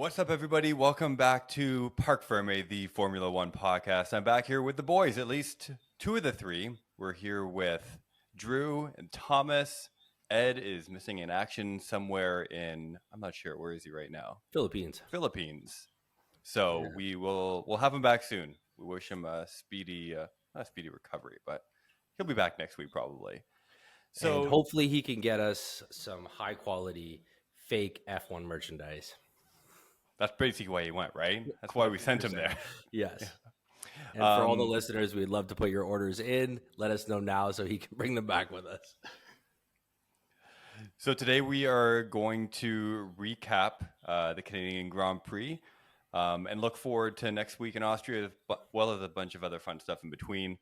What's up, everybody? Welcome back to Parc Ferm, the Formula One podcast. I'm back here with the boys, at least two of the three. We're here with Drew and Thomas. Ed is missing in action somewhere in, I'm not sure, where is he right now? Philippines. So we'll have him back soon. We wish him a speedy, not a speedy recovery, but he'll be back next week probably. So And hopefully he can get us some high quality fake F1 merchandise. that's basically why he went, right? That's why we sent him 100%. there. Yes. And for all the listeners, we'd love to put your orders in. Let us know now so he can bring them back with us. So today we are going to recap the Canadian Grand Prix and look forward to next week in Austria, as well as a bunch of other fun stuff in between.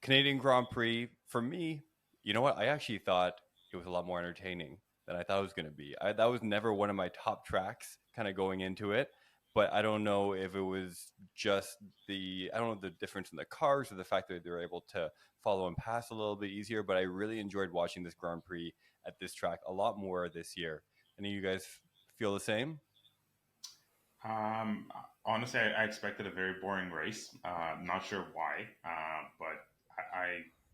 Canadian Grand Prix, for me, you know what? I actually thought it was a lot more entertaining than I thought it was going to be. That was never one of my top tracks kind of going into it. But I don't know if it was just I don't know the difference in the cars or the fact that they were able to follow and pass a little bit easier. But I really enjoyed watching this Grand Prix at this track a lot more this year. Any of you guys feel the same? Honestly, I expected a very boring race. Not sure why, but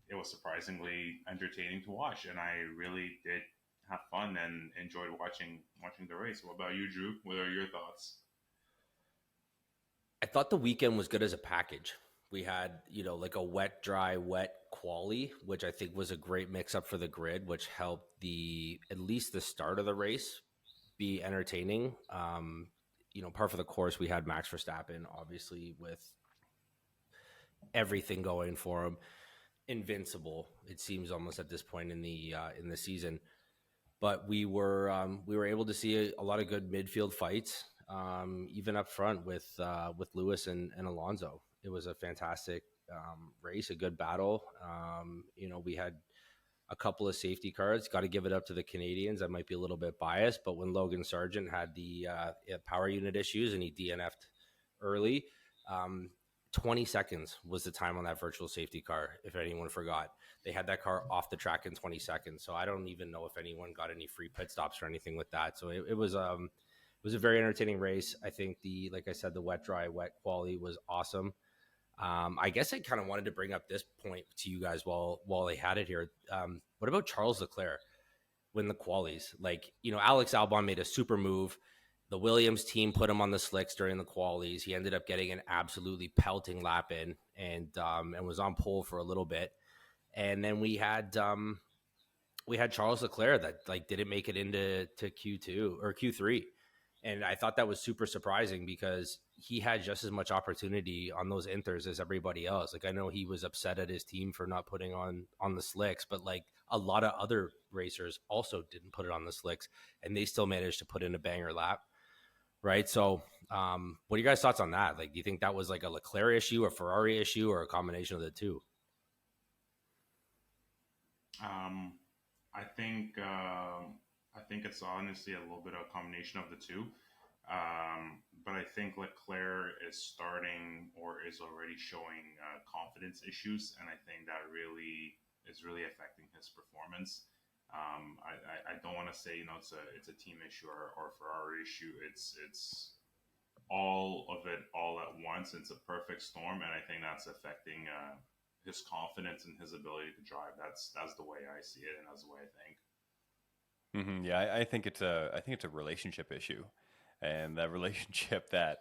it was surprisingly entertaining to watch, and I really did have fun and enjoyed watching the race. What about you, Drew? What are your thoughts? I thought the weekend was good as a package. We had, like a wet, dry, wet quali, which I think was a great mix up for the grid, which helped at least the start of the race be entertaining. Par for the course, we had Max Verstappen, obviously, with everything going for him, invincible. It seems almost at this point in the season, but we were able to see a lot of good midfield fights, even up front with Lewis and Alonso. It was a fantastic race, a good battle. We had a couple of safety cars. Got to give it up to the Canadians. I might be a little bit biased, but when Logan Sargent had the power unit issues and he DNF'd early, 20 seconds was the time on that virtual safety car. If anyone forgot, they had that car off the track in 20 seconds. So I don't even know if anyone got any free pit stops or anything with that. So it was a very entertaining race. I think like I said, the wet, dry, wet quality was awesome. I guess I kind of wanted to bring up this point to you guys while they had it here. What about Charles Leclerc win the qualies? Alex Albon made a super move. The Williams team put him on the slicks during the qualies. He ended up getting an absolutely pelting lap in and was on pole for a little bit. And then we had Charles Leclerc that didn't make it into Q2 or Q3. And I thought that was super surprising because he had just as much opportunity on those inters as everybody else. I know he was upset at his team for not putting on the slicks, but a lot of other racers also didn't put it on the slicks and they still managed to put in a banger lap. Right. So what are your guys' thoughts on that? Do you think that was a Leclerc issue, a Ferrari issue, or a combination of the two? I think it's honestly a little bit of a combination of the two. But I think Leclerc is starting or is already showing confidence issues, and I think that really is affecting his performance. I don't want to say it's a team issue or a Ferrari issue. It's all of it all at once. It's a perfect storm, and I think that's affecting his confidence and his ability to drive. That's the way I see it, and that's the way I think. Mm-hmm. Yeah, I think it's a relationship issue, and that relationship that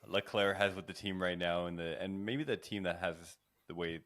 Leclerc has with the team right now, and maybe the team that has the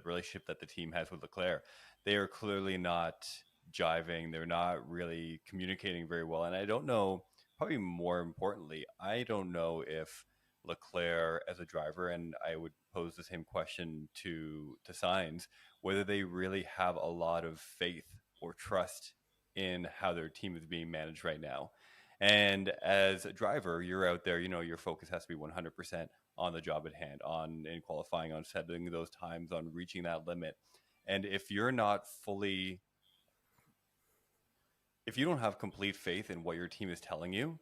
relationship that the team has with Leclerc, they are clearly not jiving. They're not really communicating very well, and I don't know. Probably more importantly, I don't know if Leclerc as a driver, and I would pose the same question to Sainz, whether they really have a lot of faith or trust in how their team is being managed right now. And as a driver, you're out there, your focus has to be 100% on the job at hand, in qualifying, on setting those times, on reaching that limit. And if you don't have complete faith in what your team is telling you,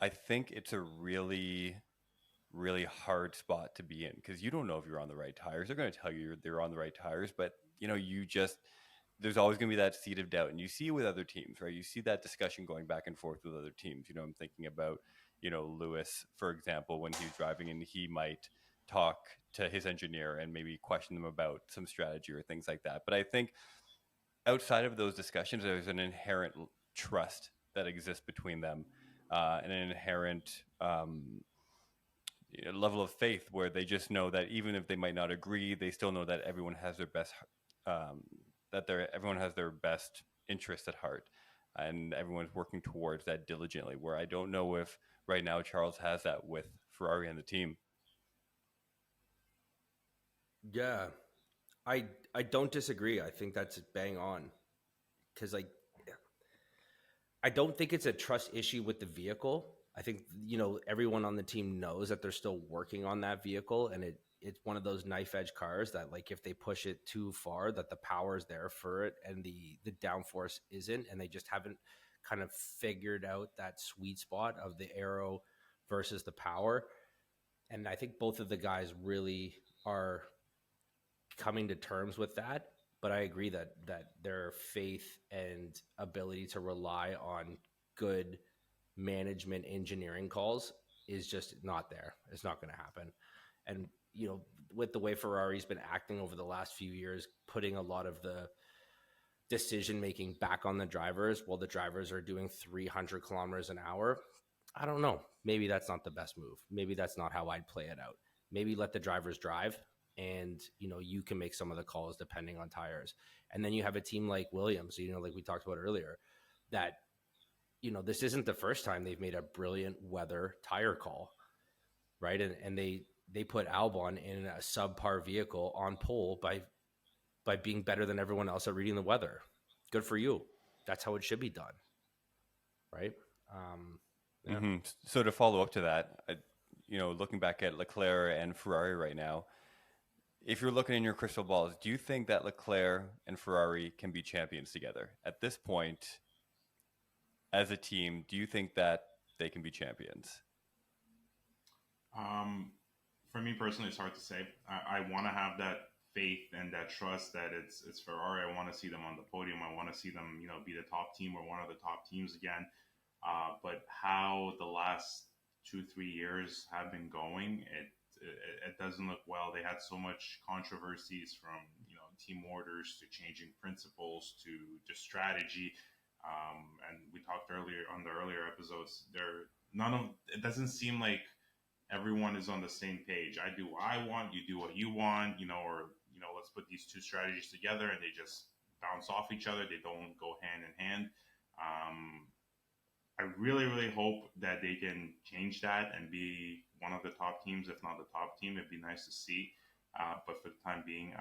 I think it's a really, really hard spot to be in because you don't know if you're on the right tires. They're going to tell you they're on the right tires, but there's always going to be that seed of doubt, and you see it with other teams, right? You see that discussion going back and forth with other teams. You know, I'm thinking about, you know, Lewis, for example, when he's driving, and he might talk to his engineer and maybe question them about some strategy or things like that. But I think outside of those discussions, there's an inherent trust that exists between them, and an inherent level of faith where they just know that even if they might not agree, they still know that everyone has their best, um, everyone has their best interest at heart, and everyone's working towards that diligently. Where I don't know if right now Charles has that with Ferrari and the team. Yeah, I don't disagree. I think that's bang on because like I don't think it's a trust issue with the vehicle. I think everyone on the team knows that they're still working on that vehicle, and it's one of those knife edge cars that like if they push it too far, that the power is there for it and the downforce isn't, and they just haven't kind of figured out that sweet spot of the aero versus the power. And I think both of the guys really are coming to terms with that. But I agree that their faith and ability to rely on good management engineering calls is just not there. It's not going to happen. And with the way Ferrari's been acting over the last few years, putting a lot of the decision making back on the drivers while the drivers are doing 300 kilometers an hour, I don't know. Maybe that's not the best move. Maybe that's not how I'd play it out. Maybe let the drivers drive, and you can make some of the calls depending on tires. And then you have a team like Williams, like we talked about earlier, that this isn't the first time they've made a brilliant weather tire call, right? And they put Albon in a subpar vehicle on pole by being better than everyone else at reading the weather. Good for you. That's how it should be done, right? Yeah. Mm-hmm. So to follow up to that, looking back at Leclerc and Ferrari right now, if you're looking in your crystal balls, do you think that Leclerc and Ferrari can be champions together at this point as a team? Do you think that they can be champions? For me personally, it's hard to say. I want to have that faith and that trust that it's Ferrari. I want to see them on the podium. I want to see them, be the top team or one of the top teams again. But how the last 2-3 years have been going, it doesn't look well. They had so much controversies from team orders to changing principles to just strategy. And we talked earlier on the earlier episodes. It doesn't seem like everyone is on the same page. I do what I want, you do what you want, or let's put these two strategies together, and they just bounce off each other. They don't go hand in hand. I really, really hope that they can change that and be one of the top teams, if not the top team. It'd be nice to see. But for the time being,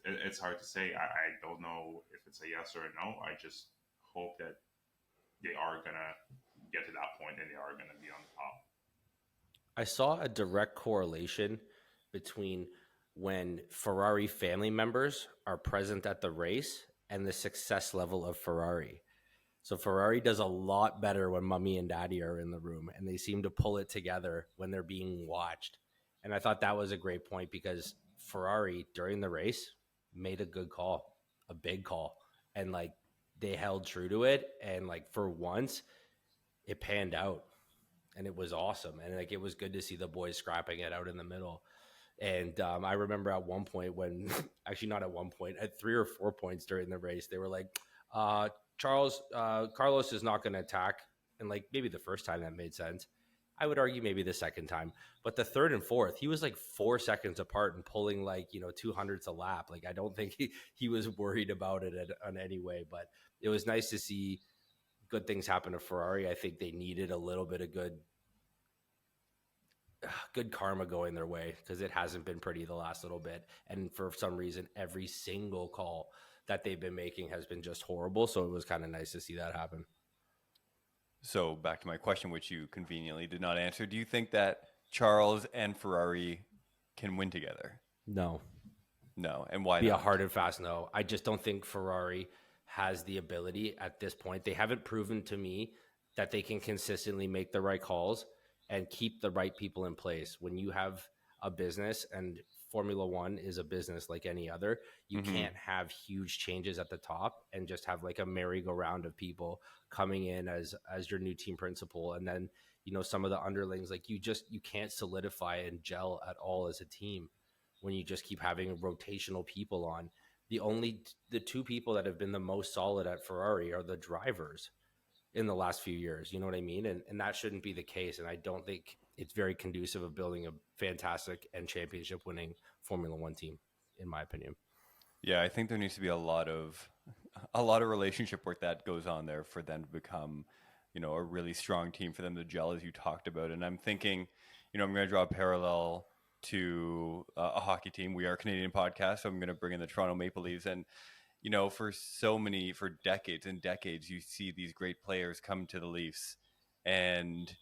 it's hard to say. I don't know if it's a yes or a no. I just hope that they are going to get to that point and they are going to be on the top. I saw a direct correlation between when Ferrari family members are present at the race and the success level of Ferrari. So Ferrari does a lot better when mommy and daddy are in the room, and they seem to pull it together when they're being watched. And I thought that was a great point because Ferrari during the race made a good call, a big call, and like they held true to it. And like for once it panned out and it was awesome. And like, it was good to see the boys scrapping it out in the middle. And I remember at one point when actually not at one point, at 3 or 4 points during the race, they were like, Carlos is not going to attack. And like maybe the first time that made sense. I would argue maybe the second time, but the third and fourth, he was like 4 seconds apart and pulling like, 200s a lap. Like, I don't think he was worried about it in any way, but it was nice to see good things happen to Ferrari. I think they needed a little bit of good karma going their way because it hasn't been pretty the last little bit. And for some reason, every single call that they've been making has been just horrible. So it was kind of nice to see that happen. So back to my question, which you conveniently did not answer. Do you think that Charles and Ferrari can win together? No. And why Be not? a hard and fast no. I just don't think Ferrari has the ability at this point. They haven't proven to me that they can consistently make the right calls and keep the right people in place. When you have a business and Formula One is a business like any other. You Mm-hmm. can't have huge changes at the top and just have like a merry-go-round of people coming in as your new team principal, and then some of the underlings, like you can't solidify and gel at all as a team when you just keep having rotational people on. The two people that have been the most solid at Ferrari are the drivers in the last few years. You know what I mean? And that shouldn't be the case. And I don't think it's very conducive of building a fantastic and championship winning Formula One team, in my opinion. Yeah, I think there needs to be a lot of relationship work that goes on there for them to become, a really strong team, for them to gel, as you talked about. And I'm thinking, I'm going to draw a parallel to a hockey team. We are a Canadian podcast, so I'm going to bring in the Toronto Maple Leafs. And for decades and decades, you see these great players come to the Leafs, and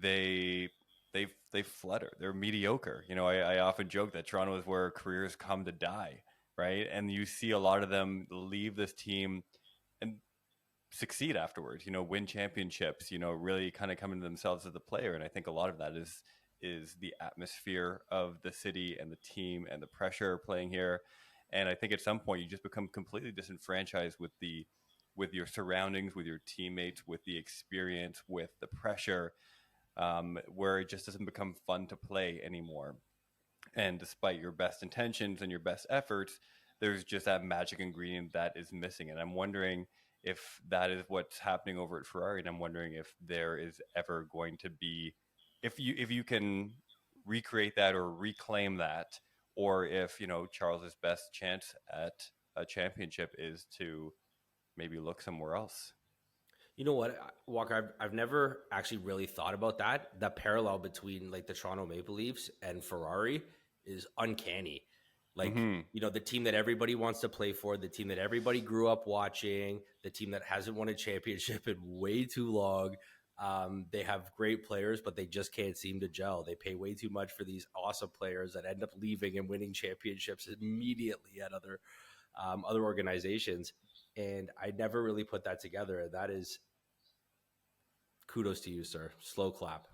they they flutter. They're mediocre. I often joke that Toronto is where careers come to die, right? And you see a lot of them leave this team and succeed afterwards. Win championships. Really kind of come into themselves as a player. And I think a lot of that is the atmosphere of the city and the team and the pressure playing here. And I think at some point you just become completely disenfranchised with your surroundings, with your teammates, with the experience, with the pressure, where it just doesn't become fun to play anymore. And despite your best intentions and your best efforts, there's just that magic ingredient that is missing. And I'm wondering if that is what's happening over at Ferrari. And I'm wondering if there is ever going to be, if you can recreate that or reclaim that, or if, Charles's best chance at a championship is to maybe look somewhere else. You know what, Walker? I've never actually really thought about that. The parallel between like the Toronto Maple Leafs and Ferrari is uncanny. Like, the team that everybody wants to play for, the team that everybody grew up watching, the team that hasn't won a championship in way too long. They have great players, but they just can't seem to gel. They pay way too much for these awesome players that end up leaving and winning championships immediately at other organizations. And I never really put that together. That is kudos to you, sir. Slow clap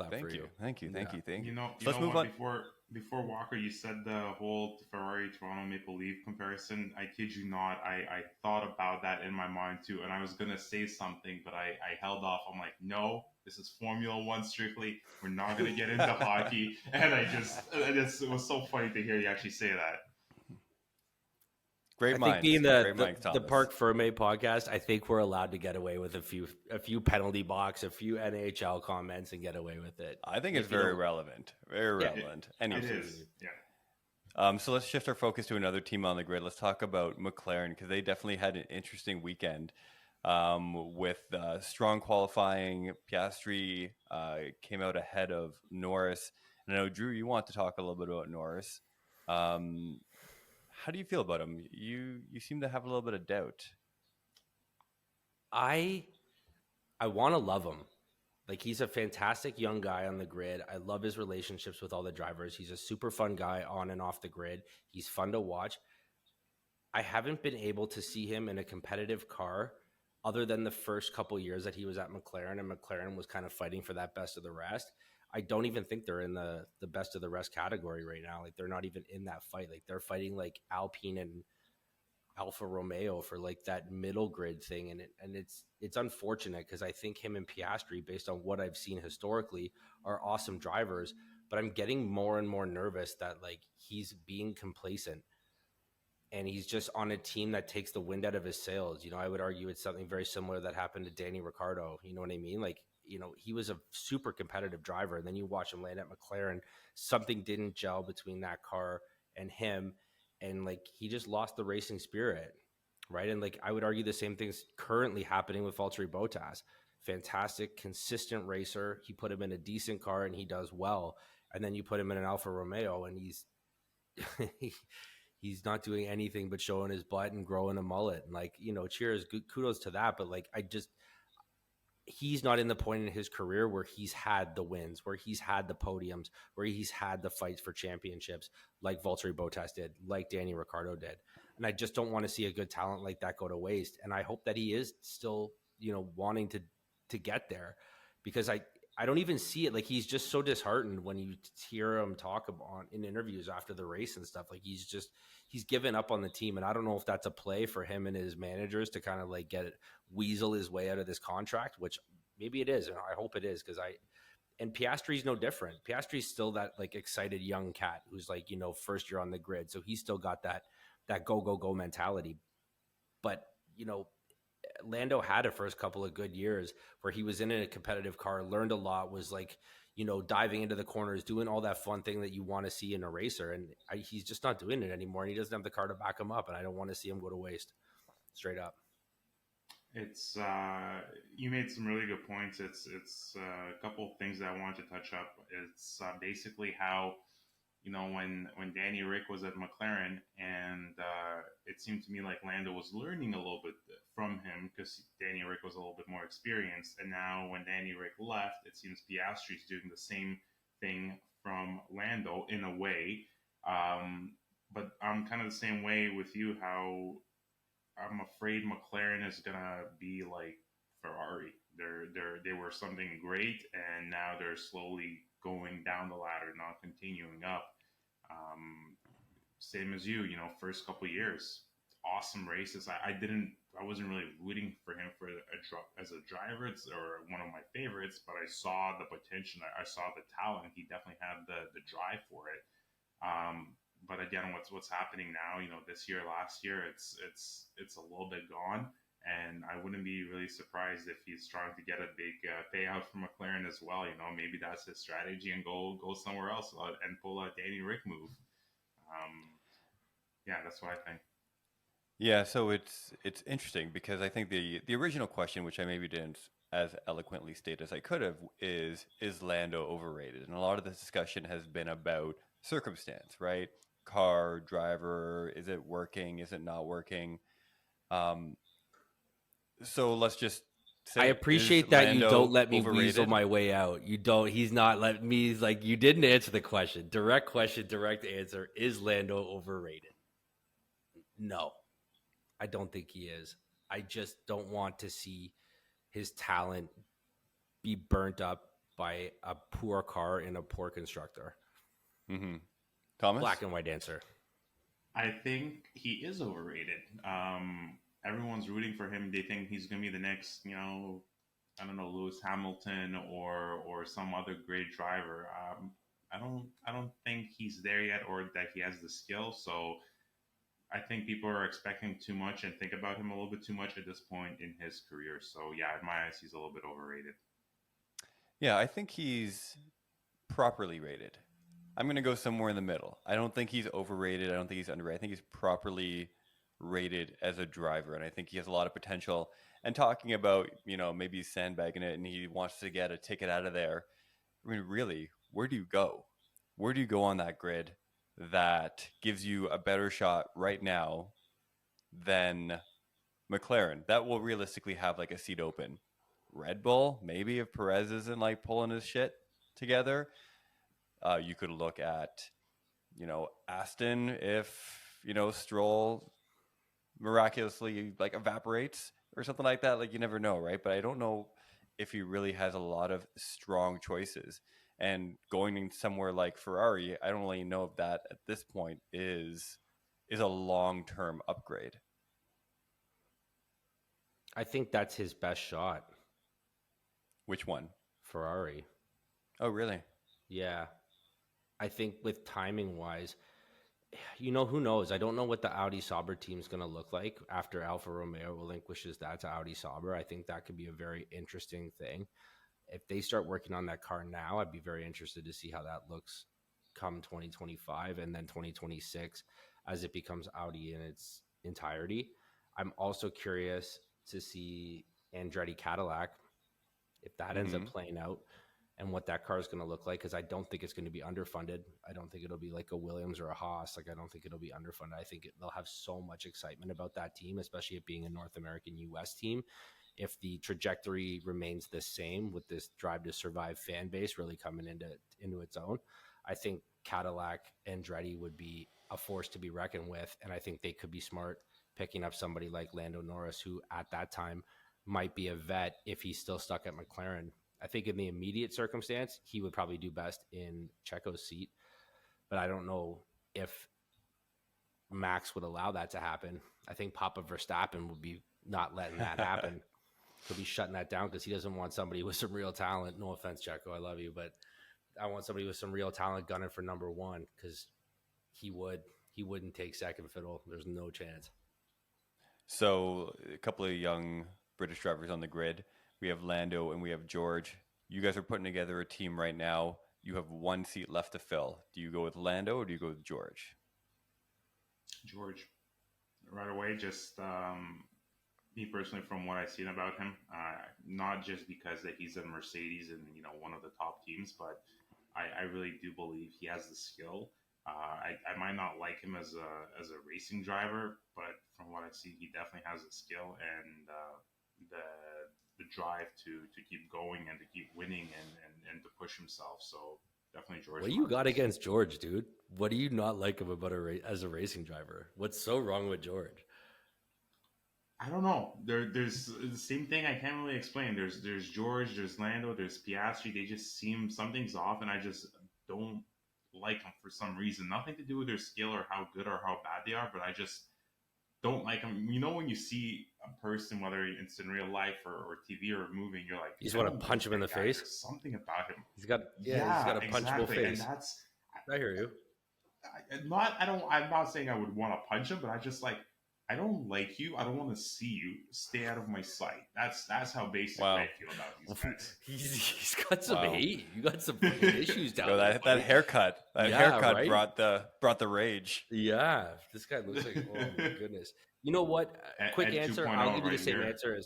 Thank for you. you. Thank you. You So let's know move what? on. Before Walker, you said the whole Ferrari Toronto Maple Leaf comparison. I kid you not. I thought about that in my mind too, and I was gonna say something, but I held off. I'm like, no, this is Formula One strictly. We're not gonna get into hockey. And it was so funny to hear you actually say that. Great I minds. think being Great minds, the Thomas. Parc Ferm podcast, I think we're allowed to get away with a few penalty box, a few NHL comments, and get away with it. I think it's very relevant. Very relevant. It is. Yeah. So let's shift our focus to another team on the grid. Let's talk about McLaren, because they definitely had an interesting weekend with strong qualifying. Piastri came out ahead of Norris. And I know, Drew, you want to talk a little bit about Norris. How do you feel about him? You seem to have a little bit of doubt. I want to love him. Like, he's a fantastic young guy on the grid. I love his relationships with all the drivers. He's a super fun guy on and off the grid. He's fun to watch. I haven't been able to see him in a competitive car other than the first couple years that he was at McLaren, and McLaren was kind of fighting for that best of the rest. I don't even think they're in the best of the rest category right now. Like, they're not even in that fight. Like, they're fighting like Alpine and Alfa Romeo for like that middle grid thing. And it's unfortunate, because I think him and Piastri, based on what I've seen historically, are awesome drivers, but I'm getting more and more nervous that like he's being complacent and he's just on a team that takes the wind out of his sails. I would argue it's something very similar that happened to Danny Ricciardo. You know what I mean? Like, he was a super competitive driver, and then you watch him land at McLaren. Something didn't gel between that car and him, and like he just lost the racing spirit, right? And like I would argue the same thing's currently happening with Valtteri Bottas. Fantastic, consistent racer. He put him in a decent car, and he does well. And then you put him in an Alfa Romeo, and he's he's not doing anything but showing his butt and growing a mullet. And like, cheers, good, kudos to that. But like, he's not in the point in his career where he's had the wins, where he's had the podiums, where he's had the fights for championships like Valtteri Bottas did, like Danny Ricciardo did. And I just don't want to see a good talent like that go to waste. And I hope that he is still, wanting to get there, because I I don't even see it. Like, he's just so disheartened when you hear him talk about in interviews after the race and stuff. Like, he's given up on the team. And I don't know if that's a play for him and his managers to kind of like weasel his way out of this contract, which maybe it is. And I hope it is, and Piastri's no different. Piastri's still that like excited young cat who's like, first year on the grid. So he's still got that go, go, go mentality. But, Lando had a first couple of good years where he was in a competitive car, learned a lot, was like, diving into the corners, doing all that fun thing that you want to see in a racer. And he's just not doing it anymore. And he doesn't have the car to back him up. And I don't want to see him go to waste, straight up. It's you made some really good points. It's a couple of things that I wanted to touch up. It's basically how, when Danny Rick was at McLaren, and it seemed to me like Lando was learning a little bit from him because Danny Rick was a little bit more experienced. And now when Danny Rick left, it seems Piastri's doing the same thing from Lando in a way. But I'm kind of the same way with you, how I'm afraid McLaren is gonna be like Ferrari. They were something great, and now they're slowly going down the ladder, not continuing up. Same as you, first couple of years, awesome races. I wasn't really rooting for him as a driver, or one of my favorites, but I saw the potential. I saw the talent. He definitely had the drive for it. But again, what's happening now? This year, last year, it's a little bit gone, and I wouldn't be really surprised if he's trying to get a big payout from McLaren as well. Maybe that's his strategy, and go somewhere else and pull a Danny Rick move. Yeah, that's what I think. Yeah, so it's interesting because I think the original question, which I maybe didn't as eloquently state as I could have, is Lando overrated? And a lot of the discussion has been about circumstance, right? Car, driver, is it working? Is it not working? So let's just say, I appreciate that you don't let me overrated? weasel my way out. He's not letting me, like, you didn't answer the question. Direct answer. Is Lando overrated? No, I don't think he is. I just don't want to see his talent be burnt up by a poor car and a poor constructor. Mm-hmm. Thomas? Black and white answer. I think he is overrated. Everyone's rooting for him. They think he's going to be the next, I don't know, Lewis Hamilton or some other great driver. I don't think he's there yet, or that he has the skill. So I think people are expecting too much and think about him a little bit too much at this point in his career. So yeah, in my eyes, he's a little bit overrated. Yeah, I think he's properly rated. I'm going to go somewhere in the middle. I don't think he's overrated. I don't think he's underrated. I think he's properly rated as a driver, and I think he has a lot of potential. And talking about, maybe he's sandbagging it and he wants to get a ticket out of there. I mean, really, where do you go? Where do you go on that grid that gives you a better shot right now than McLaren? That will realistically have like a seat open. Red Bull, maybe, if Perez isn't like pulling his shit together. You could look at, Aston if, Stroll miraculously like evaporates or something like that. Like, you never know, right? But I don't know if he really has a lot of strong choices. And going somewhere like Ferrari, I don't really know if that at this point is a long-term upgrade. I think that's his best shot. Which one? Ferrari. Oh, really? Yeah. I think with timing wise, who knows? I don't know what the Audi Sauber team is going to look like after Alfa Romeo relinquishes that to Audi Sauber. I think that could be a very interesting thing. If they start working on that car now, I'd be very interested to see how that looks come 2025 and then 2026 as it becomes Audi in its entirety. I'm also curious to see Andretti Cadillac, if that ends up playing out, and what that car is going to look like, because I don't think it's going to be underfunded. I don't think it'll be like a Williams or a Haas. Like, I don't think it'll be underfunded. I think they'll have so much excitement about that team, especially it being a North American US team. If the trajectory remains the same with this drive to survive fan base really coming into its own, I think Cadillac and Andretti would be a force to be reckoned with. And I think they could be smart picking up somebody like Lando Norris, who at that time might be a vet if he's still stuck at McLaren. I think in the immediate circumstance, he would probably do best in Checo's seat. But I don't know if Max would allow that to happen. I think Papa Verstappen would be not letting that happen. He'll be shutting that down because he doesn't want somebody with some real talent. No offense, Checo, I love you, but I want somebody with some real talent gunning for number one because he wouldn't take second fiddle. There's no chance. So a couple of young British drivers on the grid. We have Lando and we have George. You guys are putting together a team right now. You have one seat left to fill. Do you go with Lando or do you go with George? George, right away. Just me personally, from what I've seen about him, not just because that he's a Mercedes and one of the top teams, but I really do believe he has the skill. I might not like him as a racing driver, but from what I see, he definitely has the skill and the drive to keep going and to keep winning and to push himself. So definitely George. What do you got against George, dude? What do you not like him about as a racing driver? What's so wrong with George? I don't know. There's the same thing I can't really explain. There's George, there's Lando, there's Piastri. They just seem something's off, and I just don't like them for some reason. Nothing to do with their skill or how good or how bad they are, but I just don't like them. When you see a person, whether it's in real life or TV or moving, you're like, you just want to punch him in the face. There's something about him. He's got a punchable face. And that's. I hear you. I'm not saying I would want to punch him, but I just like. I don't like you. I don't want to see you. Stay out of my sight. That's how basic I feel about these guys. He's got some hate. You got some issues down there. That haircut. Haircut right? brought the rage. Yeah, this guy looks like, oh my goodness. You know what? Quick answer. I'll give you the same answer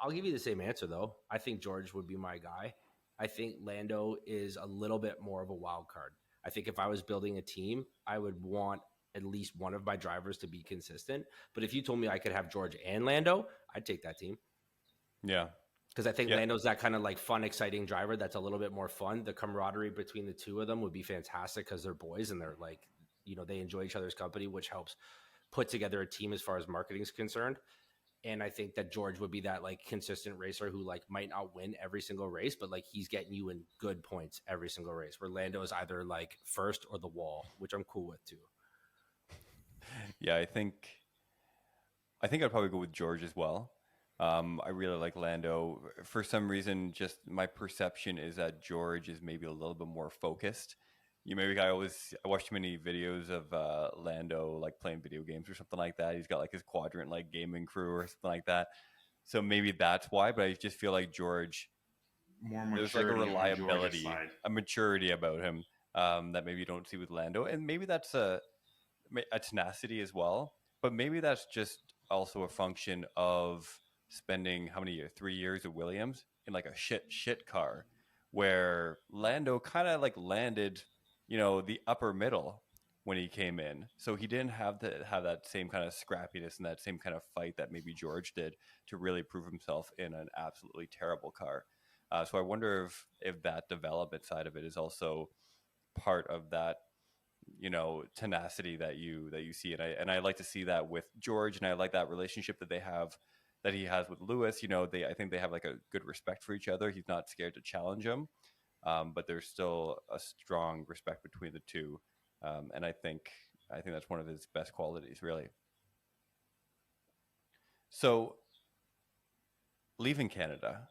I'll give you the same answer though. I think George would be my guy. I think Lando is a little bit more of a wild card. I think if I was building a team, I would want at least one of my drivers to be consistent. But if you told me I could have George and Lando, I'd take that team. Yeah. Because I think Lando's that kind of like fun, exciting driver that's a little bit more fun. The camaraderie between the two of them would be fantastic because they're boys and they're like, they enjoy each other's company, which helps put together a team as far as marketing is concerned. And I think that George would be that like consistent racer who like might not win every single race, but like he's getting you in good points every single race, where Lando is either like first or the wall, which I'm cool with too. Yeah, I think I'd probably go with George as well. I really like Lando. For some reason, just my perception is that George is maybe a little bit more focused. I watch too many videos of Lando like playing video games or something like that. He's got like his quadrant like gaming crew or something like that. So maybe that's why. But I just feel like George, there's like a reliability, a maturity about him that maybe you don't see with Lando, and maybe that's a tenacity as well. But maybe that's just also a function of spending 3 years at Williams in like a shit car, where Lando kind of like landed, the upper middle when he came in. So he didn't have that same kind of scrappiness and that same kind of fight that maybe George did to really prove himself in an absolutely terrible car. So I wonder if that development side of it is also part of that, tenacity that you see. And I like to see that with George, and I like that relationship that he has with Lewis. I think they have like a good respect for each other. He's not scared to challenge him. But there's still a strong respect between the two. And I think that's one of his best qualities, really. So leaving Canada,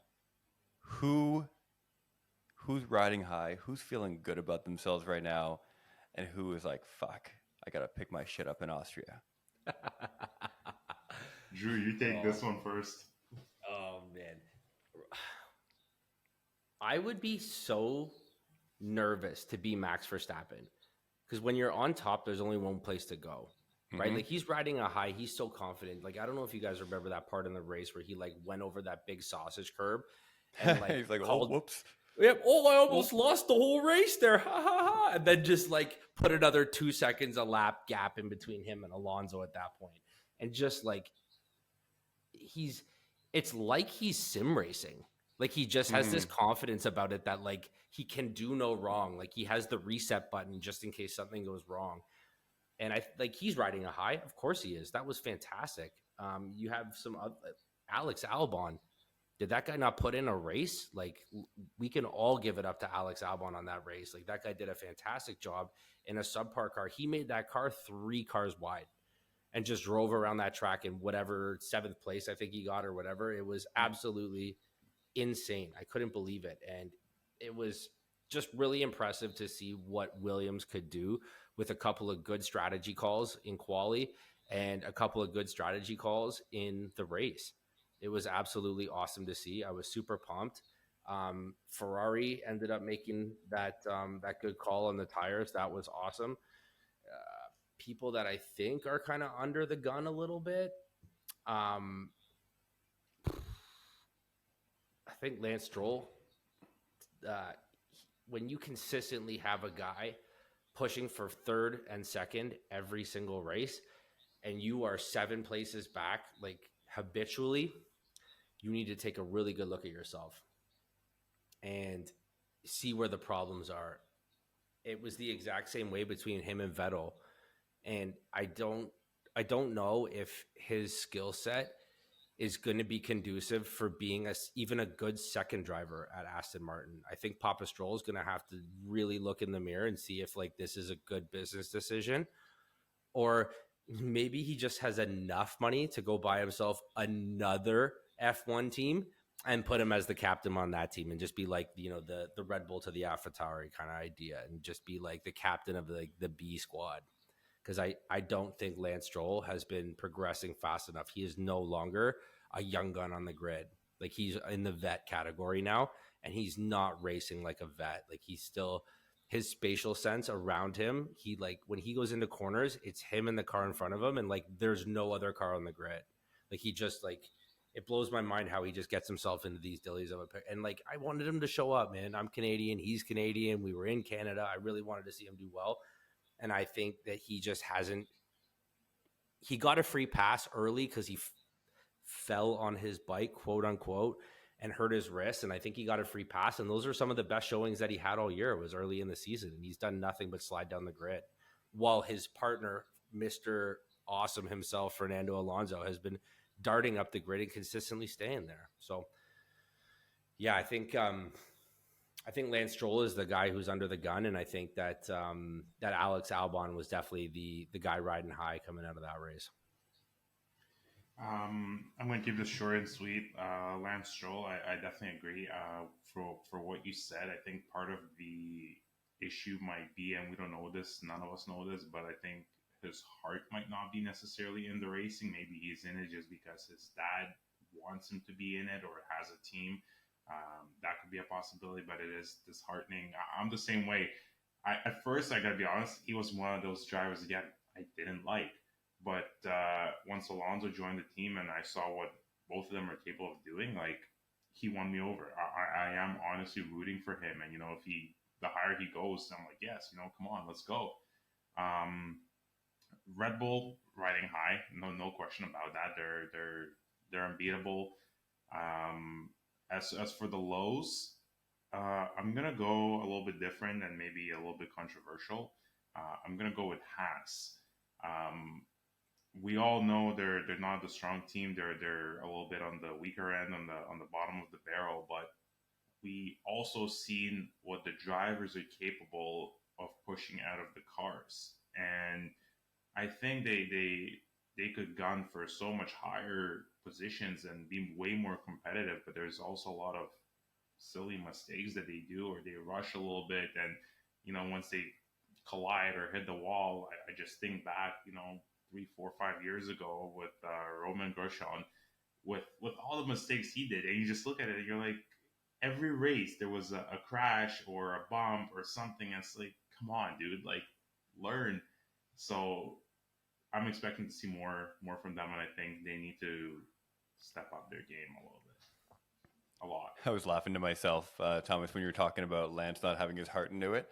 who's riding high? Who's feeling good about themselves right now? And who is like, fuck, I got to pick my shit up in Austria? Drew, you take this one first. Oh, man. I would be so nervous to be Max Verstappen because when you're on top, there's only one place to go, right? Mm-hmm. Like he's riding a high. He's so confident. Like, I don't know if you guys remember that part in the race where he like went over that big sausage curb and like, he's like, oh, whoops. Yep. Oh, I almost lost the whole race there. Ha ha ha. And then just like put another 2 seconds a lap gap in between him and Alonso at that point. And just like, it's like he's sim racing. Like he just has this confidence about it that like he can do no wrong. Like he has the reset button just in case something goes wrong. And he's riding a high. Of course he is. That was fantastic. You have some Alex Albon did that guy not put in a race? Like, we can all give it up to Alex Albon on that race. Like, that guy did a fantastic job in a subpar car. He made that car 3 cars wide and just drove around that track in whatever 7th place I think he got or whatever. It was absolutely insane. I couldn't believe it. And it was just really impressive to see what Williams could do with a couple of good strategy calls in quali and a couple of good strategy calls in the race. It was absolutely awesome to see. I was super pumped. Ferrari ended up making that good call on the tires. That was awesome. People that I think are kind of under the gun a little bit. I think Lance Stroll. When you consistently have a guy pushing for 3rd and 2nd every single race, and you are 7 places back, like habitually, you need to take a really good look at yourself and see where the problems are. It was the exact same way between him and Vettel. And I don't know if his skill set is going to be conducive for being even a good second driver at Aston Martin. I think Papa Stroll is going to have to really look in the mirror and see if like this is a good business decision, or maybe he just has enough money to go buy himself another F1 team and put him as the captain on that team and just be like, the Red Bull to the AlphaTauri kind of idea and just be like the captain of the B squad. Because I don't think Lance Stroll has been progressing fast enough. He is no longer a young gun on the grid. Like, he's in the vet category now, and he's not racing like a vet. Like, he's still, his spatial sense around him, he like, when he goes into corners, it's him and the car in front of him, and like there's no other car on the grid. Like, he just like, it blows my mind how he just gets himself into these dillies of a pick. And like, I wanted him to show up, man. I'm Canadian, he's Canadian. We were in Canada. I really wanted to see him do well. And I think that he just hasn't. He got a free pass early because he fell on his bike, quote unquote, and hurt his wrist. And I think he got a free pass. And those are some of the best showings that he had all year. It was early in the season. And he's done nothing but slide down the grid. While his partner, Mr. Awesome himself, Fernando Alonso, has been darting up the grid and consistently staying there. So, yeah, I think Lance Stroll is the guy who's under the gun, and I think that that Alex Albon was definitely the guy riding high coming out of that race. I'm going to keep this short and sweet. Lance Stroll, I definitely agree. For what you said, I think part of the issue might be, and we don't know this, none of us know this, but I think his heart might not be necessarily in the racing. Maybe he's in it just because his dad wants him to be in it or has a team. That could be a possibility, but it is disheartening. I'm the same way. At first, I gotta be honest, he was one of those drivers again I didn't like. But once Alonso joined the team and I saw what both of them are capable of doing, like, he won me over. I am honestly rooting for him, and if the higher he goes, I'm like, yes, come on, let's go. Red Bull riding high, no question about that. They're unbeatable. As for the lows, I'm gonna go a little bit different and maybe a little bit controversial. I'm gonna go with Haas. We all know they're not the strong team. They're a little bit on the weaker end, on the bottom of the barrel. But we also seen what the drivers are capable of pushing out of the cars, and I think they could gun for so much higher positions and be way more competitive. But there's also a lot of silly mistakes that they do, or they rush a little bit, and once they collide or hit the wall, I just think back, 3, 4, 5 years ago with Roman Grosjean, with all the mistakes he did, and you just look at it and you're like, every race there was a crash or a bump or something, and it's like, come on, dude, like, learn. So I'm expecting to see more from them, and I think they need to step up their game a little bit, a lot. I was laughing to myself, Thomas, when you were talking about Lance not having his heart into it.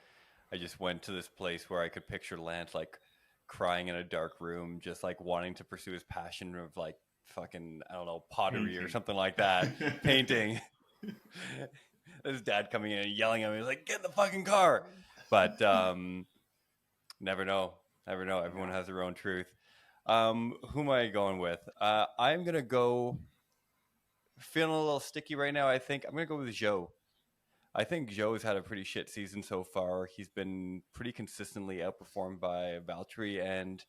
I just went to this place where I could picture Lance like crying in a dark room, just like wanting to pursue his passion of like fucking, I don't know, pottery Painting. or something like that. Painting. His dad coming in and yelling at me, like, get in the fucking car. But never know. Everyone has their own truth. Who am I going with? I'm going to go feeling a little sticky right now, I think I'm going to go with Joe. I think Joe's had a pretty shit season so far. He's been pretty consistently outperformed by Valtteri, and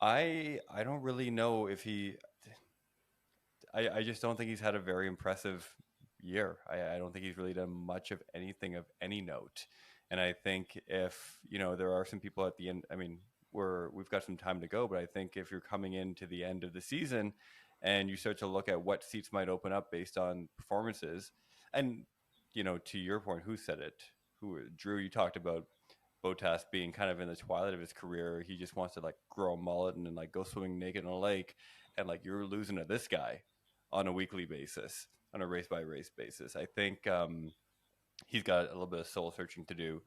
I don't really know if I just don't think he's had a very impressive year. I don't think he's really done much of anything of any note. And I think if, there are some people at the end, I mean, we've got some time to go, but I think if you're coming into the end of the season and you start to look at what seats might open up based on performances, and, to your point, who said it? Drew, you talked about Botas being kind of in the twilight of his career. He just wants to like grow a mullet and then like go swimming naked in a lake, and like you're losing to this guy on a weekly basis, on a race by race basis. I think he's got a little bit of soul searching to do,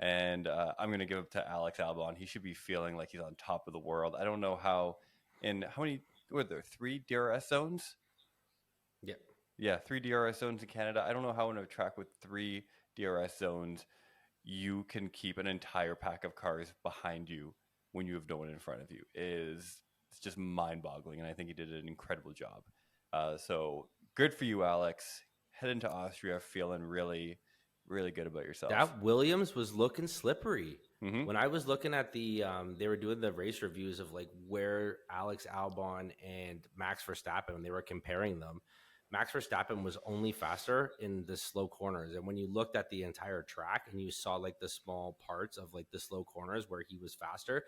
and I'm going to give it to Alex Albon. He should be feeling like he's on top of the world. I don't know how many were there, 3 DRS zones? Yeah. Yeah, 3 DRS zones in Canada. I don't know how in a track with 3 DRS zones you can keep an entire pack of cars behind you when you have no one in front of you. It's just mind-boggling, and I think he did an incredible job. So good for you, Alex. Head into Austria feeling really, really good about yourself. That Williams was looking slippery. Mm-hmm. When I was looking at the, they were doing the race reviews of like where Alex Albon and Max Verstappen, when they were comparing them, Max Verstappen was only faster in the slow corners. And when you looked at the entire track and you saw like the small parts of like the slow corners where he was faster,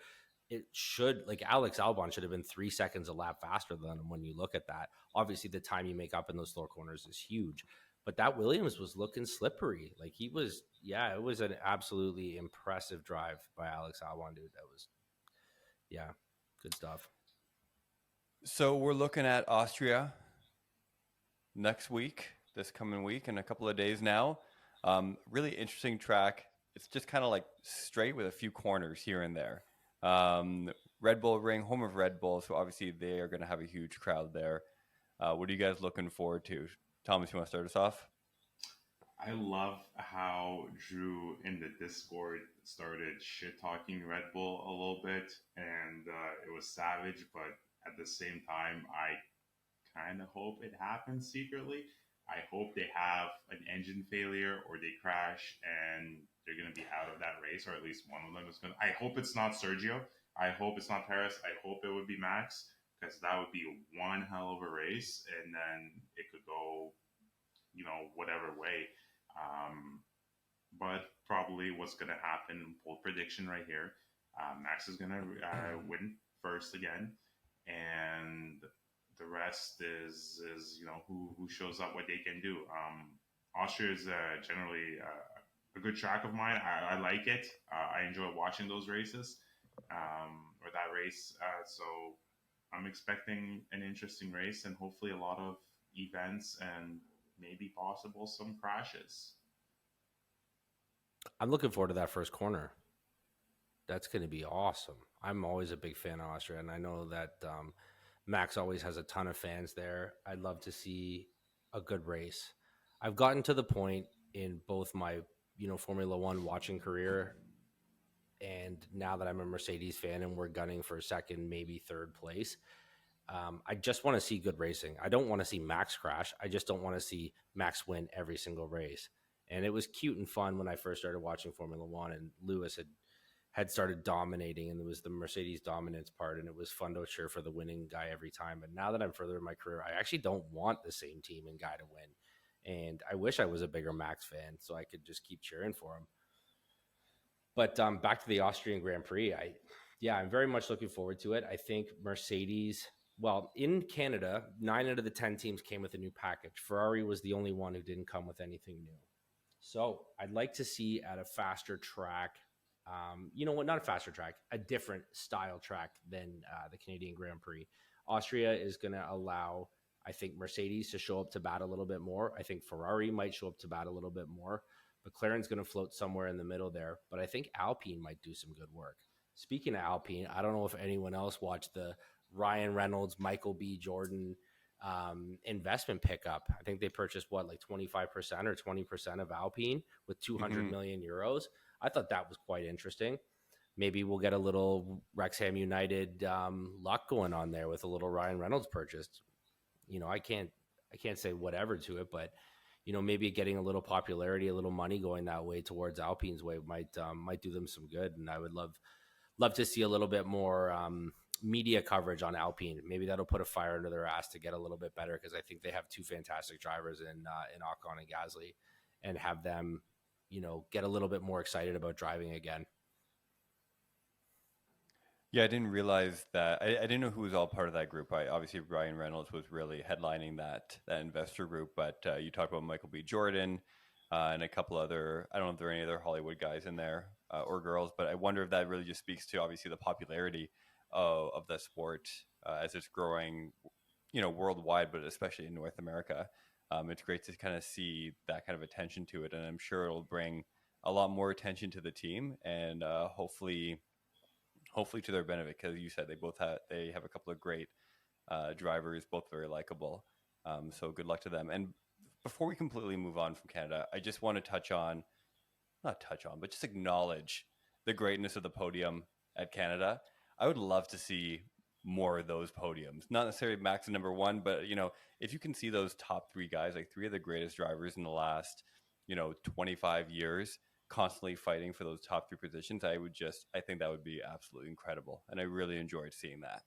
it should, like Alex Albon should have been 3 seconds a lap faster than him when you look at that. Obviously, the time you make up in those slow corners is huge. But that Williams was looking slippery. Like he was, yeah, it was an absolutely impressive drive by Alex Albon, dude. That was, yeah, good stuff. So we're looking at Austria next week, this coming week, in a couple of days now. Really interesting track. It's just kind of like straight with a few corners here and there. Red Bull Ring, home of Red Bull, so obviously they are going to have a huge crowd there. What are you guys looking forward to? Thomas, you want to start us off? I love how Drew in the Discord started shit-talking Red Bull a little bit, and it was savage, but at the same time, I kind of hope it happens secretly. I hope they have an engine failure or they crash and they're going to be out of that race, or at least one of them is going to. I hope it's not Sergio. I hope it's not Paris. I hope it would be Max, because that would be one hell of a race, and then it could go, whatever way. But probably what's going to happen, bold prediction right here, Max is going to win first again, and the rest is who shows up, what they can do. Austria is generally a good track of mine. I like it. I enjoy watching those races, or that race. So I'm expecting an interesting race, and hopefully a lot of events and maybe possible some crashes. I'm looking forward to that first corner. That's going to be awesome. I'm always a big fan of Austria, and I know that Max always has a ton of fans there. I'd love to see a good race. I've gotten to the point in both my, Formula One watching career, and now that I'm a Mercedes fan and we're gunning for second, maybe third place, I just want to see good racing. I don't want to see Max crash. I just don't want to see Max win every single race. And it was cute and fun when I first started watching Formula One, and Lewis had started dominating, and it was the Mercedes dominance part, and it was fun to cheer for the winning guy every time. But now that I'm further in my career, I actually don't want the same team and guy to win. And I wish I was a bigger Max fan so I could just keep cheering for him. But back to the Austrian Grand Prix, I'm very much looking forward to it. I think Mercedes, well, in Canada, 9 out of the 10 teams came with a new package. Ferrari was the only one who didn't come with anything new. So I'd like to see at a faster track, not a faster track, a different style track than the Canadian Grand Prix. Austria is going to allow, I think, Mercedes to show up to bat a little bit more. I think Ferrari might show up to bat a little bit more. McLaren's going to float somewhere in the middle there, but I think Alpine might do some good work. Speaking of Alpine, I don't know if anyone else watched the Ryan Reynolds, Michael B. Jordan investment pickup. I think they purchased 25% or 20% of Alpine with 200 million euros. I thought that was quite interesting. Maybe we'll get a little Wrexham United luck going on there with a little Ryan Reynolds purchase. I can't say whatever to it, but maybe getting a little popularity, a little money going that way towards Alpine's way might do them some good. And I would love to see a little bit more media coverage on Alpine. Maybe that'll put a fire under their ass to get a little bit better, because I think they have two fantastic drivers in Ocon and Gasly, and have them, get a little bit more excited about driving again. Yeah, I didn't realize that. I didn't know who was all part of that group. Obviously Ryan Reynolds was really headlining that investor group, but you talked about Michael B. Jordan and a couple other. I don't know if there are any other Hollywood guys in there or girls, but I wonder if that really just speaks to obviously the popularity of the sport as it's growing, worldwide, but especially in North America. It's great to kind of see that kind of attention to it, and I'm sure it'll bring a lot more attention to the team, and hopefully to their benefit, because you said they have a couple of great drivers, both very likable. So good luck to them. And before we completely move on from Canada, I just want to not touch on, but just acknowledge the greatness of the podium at Canada. I would love to see more of those podiums. Not necessarily max number one, but if you can see those top three guys, like three of the greatest drivers in the last 25 years, constantly fighting for those top three positions, I think that would be absolutely incredible. And I really enjoyed seeing that.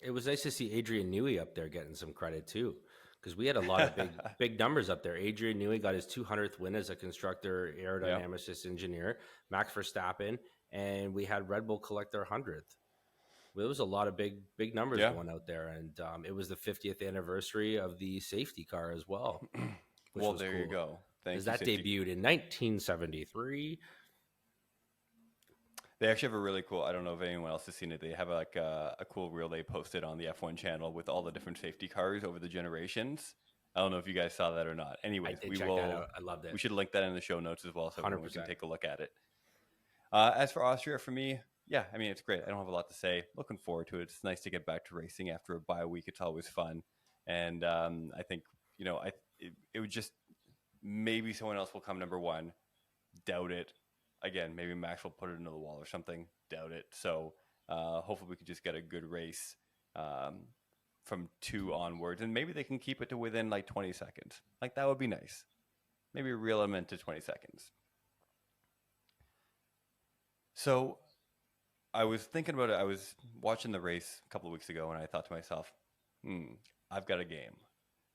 It was nice to see Adrian Newey up there getting some credit too, because we had a lot of big numbers up there. Adrian Newey got his 200th win as a constructor aerodynamicist engineer. Max Verstappen, and we had Red Bull collect their 100th. There was a lot of big numbers going out there, and it was the 50th anniversary of the safety car as well. Well, there you go. Because that debuted in 1973. They actually have a really cool, I don't know if anyone else has seen it, they have like a cool reel they posted on the F1 channel with all the different safety cars over the generations. I don't know if you guys saw that or not. Anyways, we will. That out. I loved it. We should link that in the show notes as well, so everyone can take a look at it. As for Austria, for me, yeah, I mean, it's great. I don't have a lot to say. Looking forward to it. It's nice to get back to racing after a bye week. It's always fun. And I think, it would just, maybe someone else will come number one. Doubt it. Again, maybe Max will put it into the wall or something. Doubt it. So hopefully we can just get a good race from 2 onwards. And maybe they can keep it to within like 20 seconds. Like, that would be nice. Maybe reel them into 20 seconds. So I was thinking about it. I was watching the race a couple of weeks ago, and I thought to myself, I've got a game.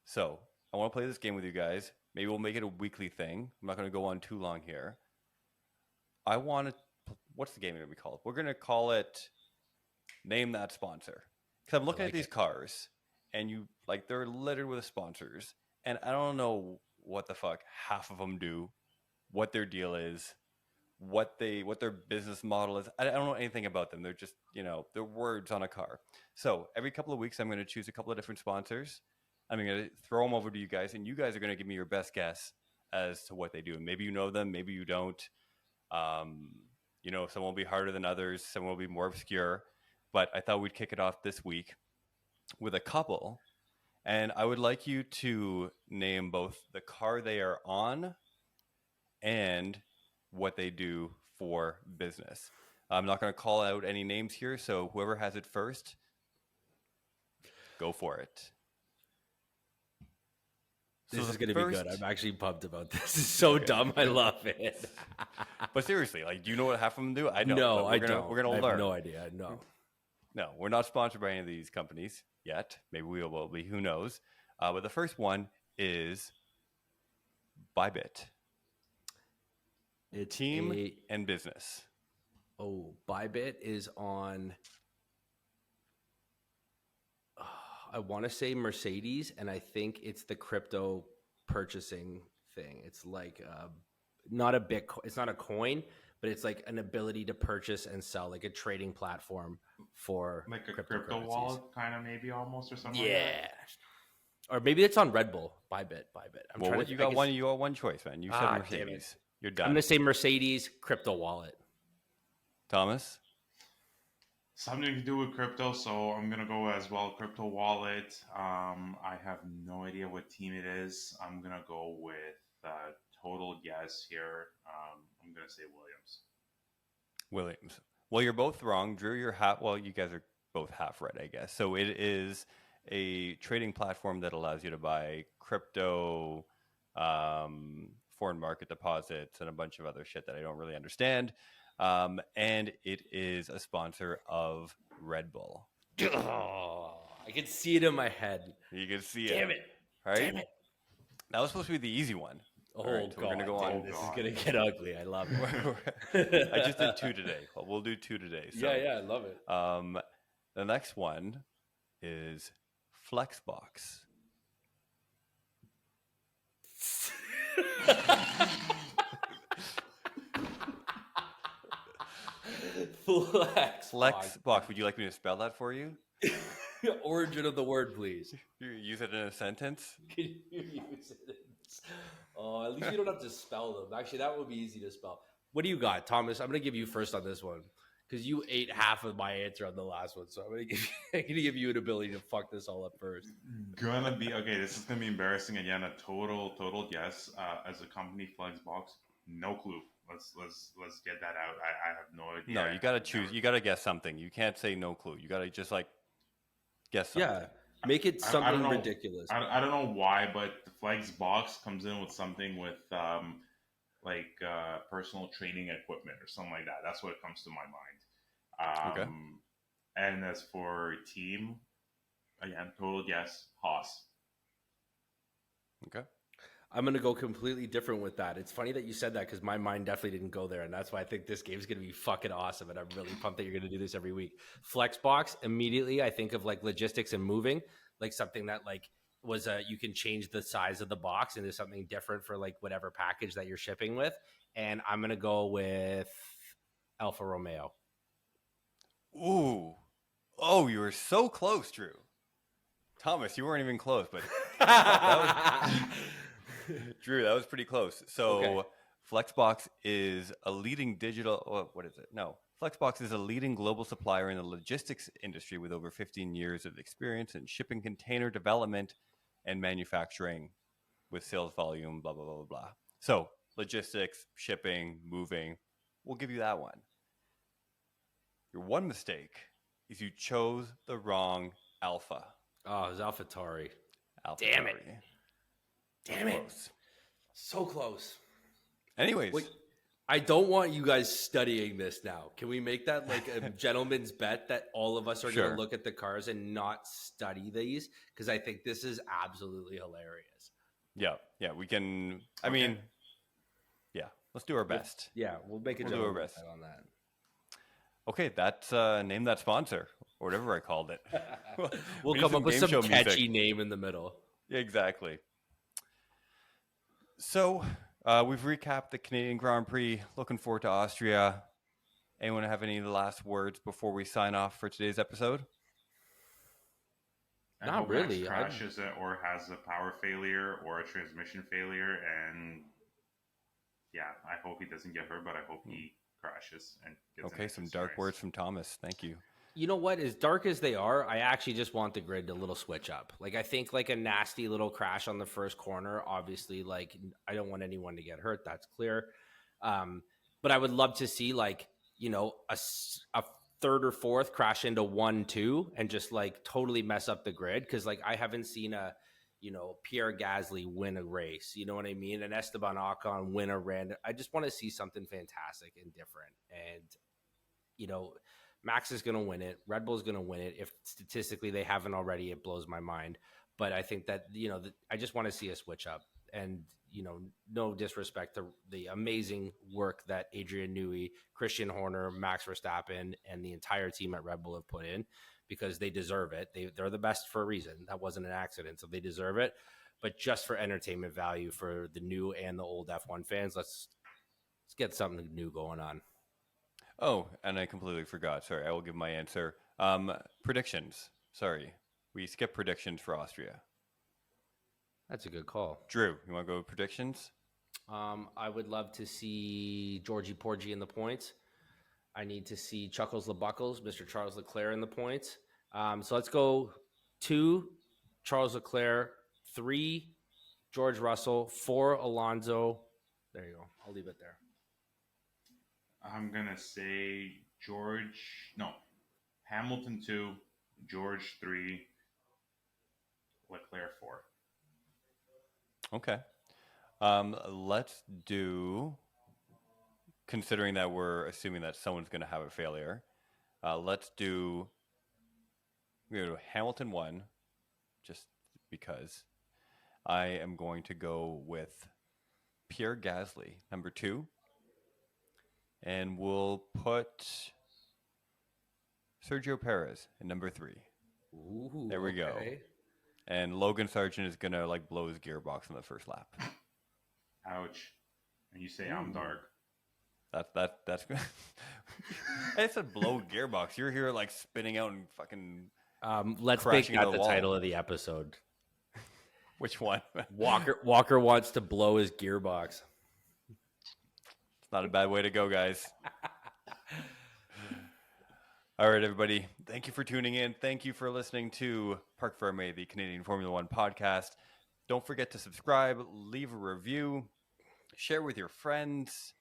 So I want to play this game with you guys. Maybe we'll make it a weekly thing. I'm not going to go on too long here. I want to, what's the game going to be called? We're going to call it Name That Sponsor. Because I'm looking at these cars, and they're littered with sponsors, and I don't know what the fuck half of them do, what their deal is, what their business model is. I don't know anything about them. They're just, they're words on a car. So every couple of weeks, I'm going to choose a couple of different sponsors. I'm going to throw them over to you guys, and you guys are going to give me your best guess as to what they do. Maybe you know them, maybe you don't. Some will be harder than others, some will be more obscure. But I thought we'd kick it off this week with a couple, and I would like you to name both the car they are on and what they do for business. I'm not going to call out any names here, so whoever has it first, go for it. This is going to be good. I'm actually pumped about this. This is so dumb. I love it. But seriously, do you know what half of them do? I don't. No, I don't. We're going to learn. I have no idea. No. No, we're not sponsored by any of these companies yet. Maybe we will be. Who knows? But the first one is Bybit. It's team and business. Oh, Bybit is on, I want to say Mercedes, and I think it's the crypto purchasing thing. It's like not a Bitcoin, it's not a coin, but it's like an ability to purchase and sell, like a trading platform for like a crypto wallet, kind of, maybe almost, or something. Yeah. Like that. Or maybe it's on Red Bull. Bybit. You got one choice, man. You said Mercedes. You're done. I'm gonna say Mercedes crypto wallet. Thomas? Something to do with crypto, so I'm gonna go as well. Crypto wallet. I have no idea what team it is. I'm gonna go with total guess here. I'm gonna say Williams. Well, you're both wrong. Drew, you're half. Well, you guys are both half right, I guess. So it is a trading platform that allows you to buy crypto, foreign market deposits, and a bunch of other shit that I don't really understand. And it is a sponsor of Red Bull. Oh, I can see it in my head. You can see Damn it. right? Damn it. That was supposed to be the easy one. Oh, All right, so God. we're gonna go dude, on. this God. is going to get ugly. I love it. I just did 2 today. Well, we'll do 2 today. So, yeah, I love it. the next one is Flexbox. Flexbox. Would you like me to spell that for you? Origin of the word, please. You use it in a sentence? Can you use it? Oh, at least you don't have to spell them. Actually, that would be easy to spell. What do you got, Thomas? I'm going to give you first on this one because you ate half of my answer on the last one. So I'm going to give you an ability to fuck this all up first. Gonna be okay. This is gonna be embarrassing again. A total guess. As a company, Flexbox, no clue. Let's get that out. I have no idea. No, you got to choose. You got to guess something. You can't say no clue. You got to just like guess something. Yeah, make it I something don't know, ridiculous. I don't know why, but the Flexbox comes in with something with personal training equipment or something like that. That's what comes to my mind. Okay. And as for team, again, total guess, Haas. Okay. I'm going to go completely different with that. It's funny that you said that because my mind definitely didn't go there. And that's why I think this game's going to be fucking awesome. And I'm really pumped that you're going to do this every week. Flexbox, immediately I think of like logistics and moving, like something that like was you can change the size of the box into something different for like whatever package that you're shipping with. And I'm going to go with Alfa Romeo. Ooh. Oh, you were so close, Drew. Thomas, you weren't even close, but Drew, that was pretty close. So Okay. Flexbox is a leading what is it? No. Flexbox is a leading global supplier in the logistics industry with over 15 years of experience in shipping container development and manufacturing with sales volume, blah, blah, blah, blah, blah. So logistics, shipping, moving, we'll give you that one. Your one mistake is you chose the wrong Alpha. Oh, it was AlphaTauri. Damn it. Damn it. Close. So close. Anyways. Wait, I don't want you guys studying this now. Can we make that like a gentleman's bet that all of us are going to look at the cars and not study these? Because I think this is absolutely hilarious. Yeah, we can. I mean, yeah, let's do our best. We'll make a gentleman's bet on that. Okay, that's name that sponsor or whatever I called it. We'll come up with some catchy name in the middle. Yeah, exactly. So we've recapped the Canadian Grand Prix. Looking forward to Austria. Anyone have any last words before we sign off for today's episode? Not really. Max crashes it or has a power failure or a transmission failure, and I hope he doesn't get hurt, but I hope he crashes and gets some dark words from Thomas. Thank you. You know what? As dark as they are, I actually just want the grid to little switch up. Like I think like a nasty little crash on the first corner. Obviously, like I don't want anyone to get hurt. That's clear. But I would love to see like a third or fourth crash into 1-2 and just like totally mess up the grid because like I haven't seen a Pierre Gasly win a race. You know what I mean? And Esteban Ocon win a random. I just want to see something fantastic and different. And Max is going to win it. Red Bull's going to win it. If statistically they haven't already, it blows my mind. But I think that, I just want to see a switch up. And, no disrespect to the amazing work that Adrian Newey, Christian Horner, Max Verstappen, and the entire team at Red Bull have put in because they deserve it. They're the best for a reason. That wasn't an accident. So they deserve it. But just for entertainment value for the new and the old F1 fans, let's get something new going on. Oh, and I completely forgot. Sorry, I will give my answer. Predictions. Sorry, we skipped predictions for Austria. That's a good call. Drew, you want to go with predictions? I would love to see Georgie Porgy in the points. I need to see Chuckles LeBuckles, Mr. Charles Leclerc in the points. So let's go 2, Charles Leclerc, 3, George Russell, 4, Alonso. There you go. I'll leave it there. I'm going to say Hamilton 2, George 3, Leclerc for. Okay. Let's do, considering that we're assuming that someone's going to have a failure, let's do, we're going to Hamilton 1, just because. I am going to go with Pierre Gasly, number 2. And we'll put Sergio Perez in number 3. Ooh, There we go. And Logan Sargent is going to like blow his gearbox in the first lap. Ouch. And you say I'm dark. That's good. I said blow gearbox. You're here like spinning out and fucking let's make crashing that into the the wall. title of the episode. Which one? Walker wants to blow his gearbox. It's not a bad way to go, guys. All right, everybody. Thank you for tuning in. Thank you for listening to Parc Ferm, the Canadian Formula One podcast. Don't forget to subscribe, leave a review, share with your friends,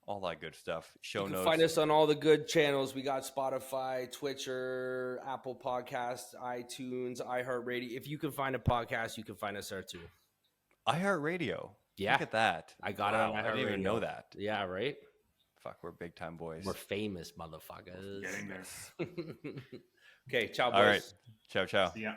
all that good stuff. Show You can notes. find us on all the good channels. We got Spotify, Twitcher, Apple Podcasts, iTunes, iHeartRadio. If you can find a podcast, you can find us there too. iHeartRadio. Yeah. Look at that. I got it on I didn't even iHeartRadio. know that. Yeah, right? Fuck, we're big time boys. We're famous motherfuckers. Getting there. Okay, ciao, boys. All right. Ciao, ciao. See ya.